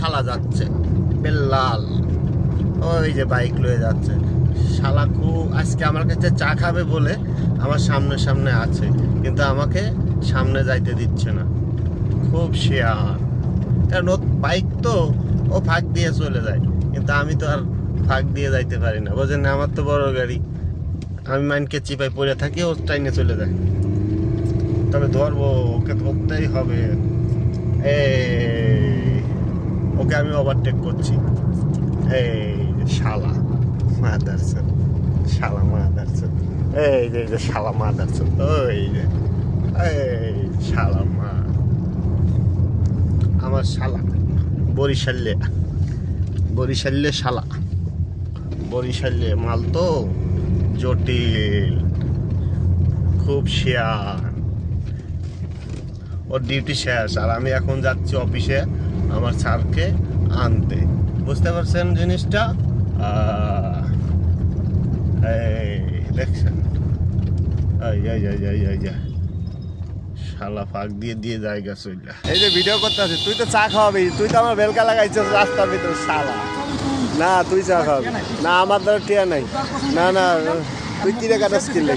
শালা যাচ্ছে বেল্লাল, ওই যে বাইক লয়ে যাচ্ছে। শালা খুব আজকে আমার কাছে চা খাবে বলে আমার সামনে সামনে আছে, কিন্তু আমাকে সামনে যাইতে দিচ্ছে না। খুব শেয়ার, কারণ ও বাইক তো ও ফাঁক দিয়ে চলে যায়, কিন্তু আমি তো আর ফাঁক দিয়ে যাইতে পারি না, বোঝেন না? আমার তো বড় গাড়ি, আমি মাইনকে চিপাই পড়ে থাকি, ও ট্রেনে চলে যায়। তবে ধরবো, ওকে ধরতেই হবে। এই ওকে আমি ওভারটেক করছি। এই শালা মাদারচোদ, শালা মাদারচোদ, এই যে শালা মাদারচোদ, ওই যে এই শালা মা, আমার শালা বরিশালে, বরিশালে শালা, বরিশালে মাল তো জটিল, খুব শেয়ার। ওর ডিউটি শেষ, আর আমি এখন যাচ্ছি অফিসে আমার স্যারকে আনতে। বুঝতে পারছেন জিনিসটা? এই দেখছেন, শালা ফাঁক দিয়ে দিয়ে জায়গা চইলা। এই যে ভিডিও করতে আছে, তুই তো চা খাওয়াবি, তুই তো আমার বেলকা লাগাইছিস রাস্তার ভিতর শালা। না তুই চা খাওয়াবি না, আমার দ্বারা টিয়া নাই। না না, তুই কিনে কাটাস কিনলে